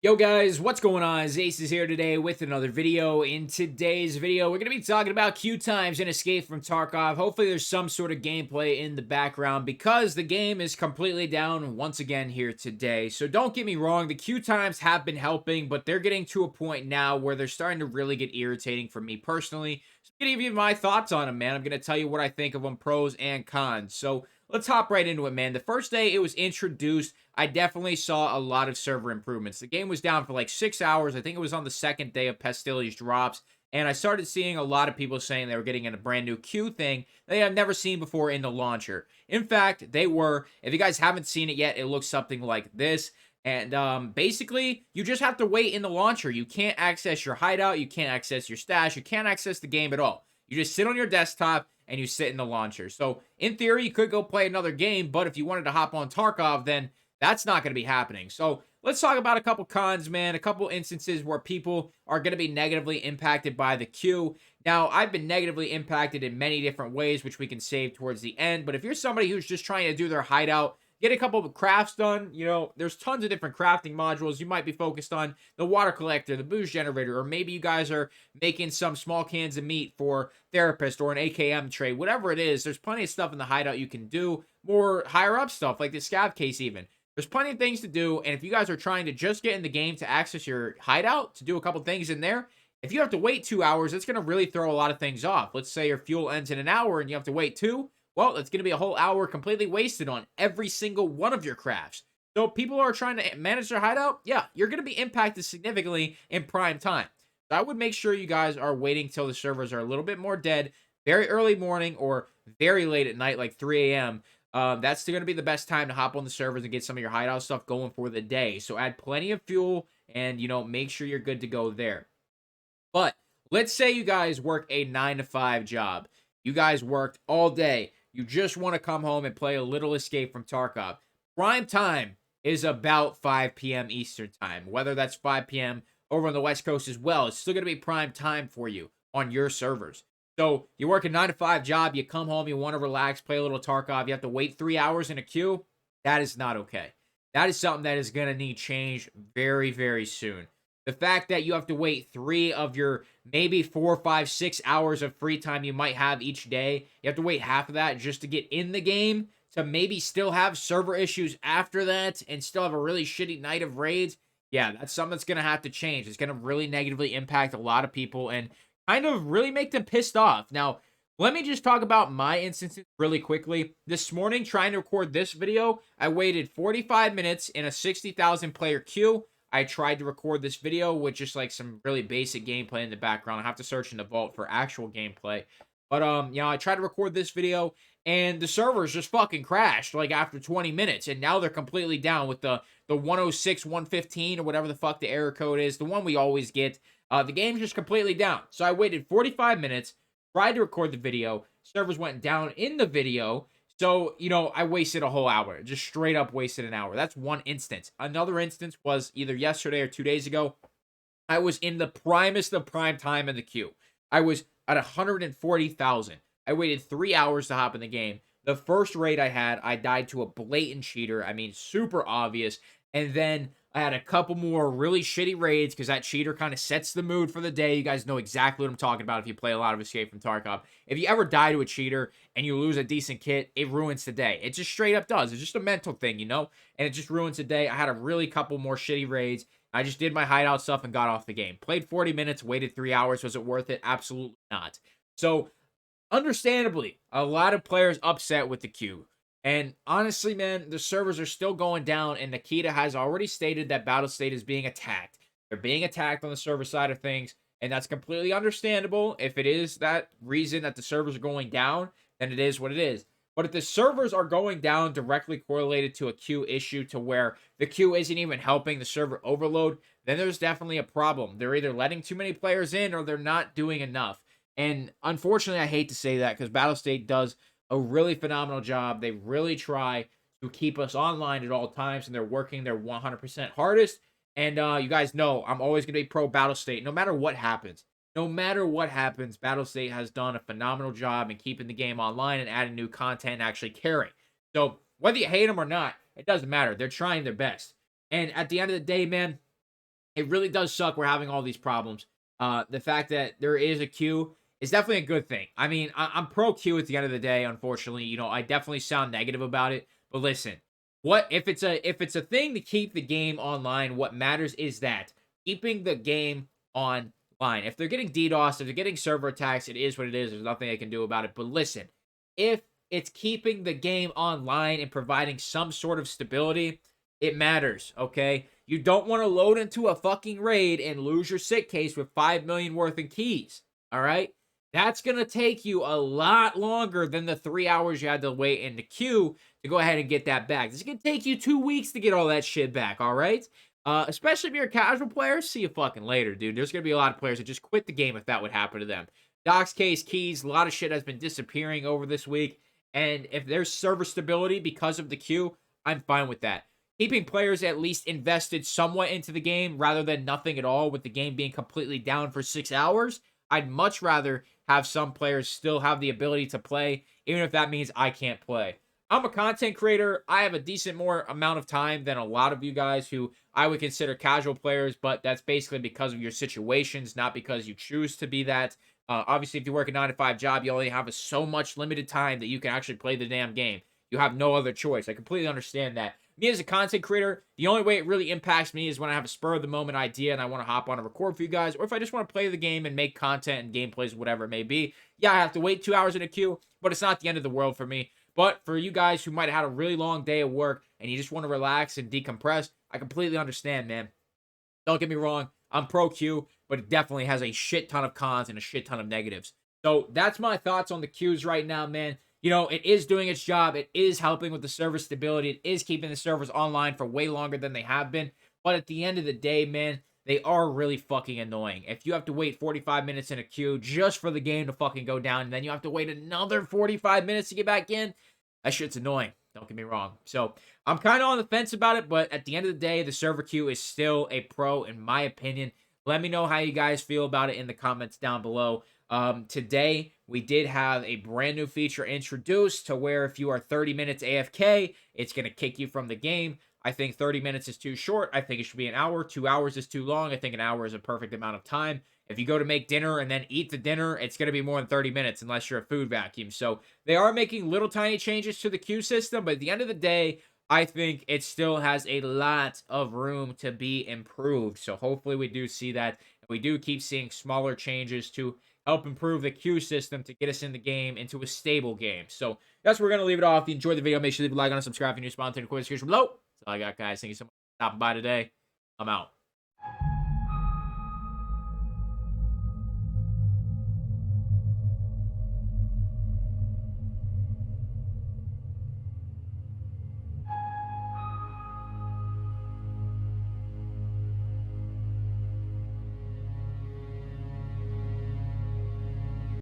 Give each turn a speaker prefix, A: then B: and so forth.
A: Yo guys, what's going on? Ace is here today with another video. In today's video, we're going to be talking about queue times and Escape from Tarkov. Hopefully there's some sort of gameplay in the background because the game is completely down once again here today. So don't get me wrong, the queue times have been helping, but they're getting to a point now where they're starting to really get irritating for me personally. So I'm going to give you my thoughts on them, man. I'm going to tell you what I think of them, pros and cons. So let's hop right into it, man. The first day it was introduced, I definitely saw a lot of server improvements. The game was down for like 6 hours. I think it was on the second day of Pastille's drops. And I started seeing a lot of people saying they were getting in a brand new queue thing they have never seen before in the launcher. In fact, they were. If you guys haven't seen it yet, it looks something like this. And basically, you just have to wait in the launcher. You can't access your hideout. You can't access your stash. You can't access the game at all. You just sit on your desktop and you sit in the launcher. So in theory, you could go play another game, but if you wanted to hop on Tarkov, then that's not going to be happening. So let's talk about a couple cons, man. A couple instances where people are going to be negatively impacted by the queue. Now, I've been negatively impacted in many different ways, which we can save towards the end. But if you're somebody who's just trying to do their hideout, get a couple of crafts done. There's tons of different crafting modules. You might be focused on the water collector, the booze generator, or maybe you guys are making some small cans of meat for therapist or an AKM trade. Whatever it is, there's plenty of stuff in the hideout you can do. More higher up stuff like the scav case even. There's plenty of things to do, and if you guys are trying to just get in the game to access your hideout, to do a couple things in there, if you have to wait 2 hours, it's going to really throw a lot of things off. Let's say your fuel ends in an hour and you have to wait two. Well, it's going to be a whole hour completely wasted on every single one of your crafts. So people are trying to manage their hideout. Yeah, you're going to be impacted significantly in prime time. So I would make sure you guys are waiting till the servers are a little bit more dead, very early morning or very late at night, like 3 a.m. That's going to be the best time to hop on the servers and get some of your hideout stuff going for the day. So add plenty of fuel and, make sure you're good to go there. But let's say you guys work a 9 to 5 job. You guys worked all day. You just want to come home and play a little Escape from Tarkov. Prime time is about 5 p.m. Eastern time. Whether that's 5 p.m. over on the West Coast as well, it's still going to be prime time for you on your servers. So you work a 9 to 5 job, you come home, you want to relax, play a little Tarkov, you have to wait 3 hours in a queue. That is not okay. That is something that is going to need change very, very soon. The fact that you have to wait 3 of your maybe 4, 5, 6 hours of free time you might have each day, you have to wait half of that just to get in the game, to maybe still have server issues after that and still have a really shitty night of raids. Yeah, that's something that's going to have to change. It's going to really negatively impact a lot of people and kind of really make them pissed off. Now, let me just talk about my instances really quickly. This morning, trying to record this video, I waited 45 minutes in a 60,000 player queue. I tried to record this video with just like some really basic gameplay in the background. I have to search in the vault for actual gameplay. But I tried to record this video and the servers just fucking crashed like after 20 minutes and now they're completely down with the 106 115 or whatever the fuck the error code is, the one we always get. The game's just completely down. So I waited 45 minutes, tried to record the video, servers went down in the video. So, I wasted a whole hour. Just straight up wasted an hour. That's one instance. Another instance was either yesterday or 2 days ago. I was in the primest of prime time in the queue. I was at 140,000. I waited 3 hours to hop in the game. The first raid I had, I died to a blatant cheater. I mean, super obvious. And then I had a couple more really shitty raids because that cheater kind of sets the mood for the day. You guys know exactly what I'm talking about if you play a lot of Escape from Tarkov. If you ever die to a cheater and you lose a decent kit, it ruins the day. It just straight up does. It's just a mental thing, and it just ruins the day. I had a really couple more shitty raids. I just did my hideout stuff and got off the game. Played 40 minutes, waited 3 hours. Was it worth it? Absolutely not. So, understandably, a lot of players upset with the queue. And honestly, man, the servers are still going down, and Nikita has already stated that Battle State is being attacked. They're being attacked on the server side of things, and that's completely understandable. If it is that reason that the servers are going down, then it is what it is. But if the servers are going down directly correlated to a queue issue to where the queue isn't even helping the server overload, then there's definitely a problem. They're either letting too many players in or they're not doing enough. And unfortunately, I hate to say that because Battle State does a really phenomenal job. They really try to keep us online at all times, and they're working their 100% hardest. And you guys know I'm always going to be pro Battle State, no matter what happens. No matter what happens, Battle State has done a phenomenal job in keeping the game online and adding new content and actually caring. So whether you hate them or not, it doesn't matter. They're trying their best. And at the end of the day, man, It really does suck we're having all these problems. The fact that there is a queue is definitely a good thing. I mean, I'm pro queue at the end of the day. Unfortunately, I definitely sound negative about it. But listen, what if it's a thing to keep the game online? What matters is that keeping the game online. If they're getting DDoS, if they're getting server attacks, it is what it is. There's nothing I can do about it. But listen, if it's keeping the game online and providing some sort of stability, it matters, okay? You don't want to load into a fucking raid and lose your sit case with 5 million worth of keys, all right? That's going to take you a lot longer than the 3 hours you had to wait in the queue to go ahead and get that back. It's going to take you 2 weeks to get all that shit back, all right? Especially if you're a casual player, see you fucking later, dude. There's going to be a lot of players that just quit the game if that would happen to them. Docs case, keys, a lot of shit has been disappearing over this week. And if there's server stability because of the queue, I'm fine with that. Keeping players at least invested somewhat into the game rather than nothing at all with the game being completely down for 6 hours. I'd much rather have some players still have the ability to play, even if that means I can't play. I'm a content creator. I have a decent more amount of time than a lot of you guys who I would consider casual players, but that's basically because of your situations, not because you choose to be that. Obviously, if you work a 9 to 5 job, you only have so much limited time that you can actually play the damn game. You have no other choice. I completely understand that. Me as a content creator, the only way it really impacts me is when I have a spur of the moment idea and I want to hop on and record for you guys, or if I just want to play the game and make content and gameplays, whatever it may be. Yeah, I have to wait 2 hours in a queue, but it's not the end of the world for me. But for you guys who might have had a really long day of work and you just want to relax and decompress, I completely understand, man. Don't get me wrong, I'm pro queue, but it definitely has a shit ton of cons and a shit ton of negatives. So that's my thoughts on the queues right now, man. It is doing its job. It is helping with the server stability. It is keeping the servers online for way longer than they have been. But at the end of the day, man, they are really fucking annoying. If you have to wait 45 minutes in a queue just for the game to fucking go down, and then you have to wait another 45 minutes to get back in, that shit's annoying. Don't get me wrong. So I'm kind of on the fence about it, but at the end of the day, the server queue is still a pro in my opinion. Let me know how you guys feel about it in the comments down below. Today, we did have a brand new feature introduced to where if you are 30 minutes AFK, it's going to kick you from the game. I think 30 minutes is too short. I think it should be an hour. 2 hours is too long. I think an hour is a perfect amount of time. If you go to make dinner and then eat the dinner, it's going to be more than 30 minutes unless you're a food vacuum. So they are making little tiny changes to the queue system, but at the end of the day, I think it still has a lot of room to be improved. So hopefully we do see that. We do keep seeing smaller changes to help improve the queue system to get us in the game into a stable game. So that's where we're going to leave it off. If you enjoyed the video, make sure to leave a like on it, subscribe, and you're sponsored. Quick description below. That's all I got, guys. Thank you so much for stopping by today. I'm out.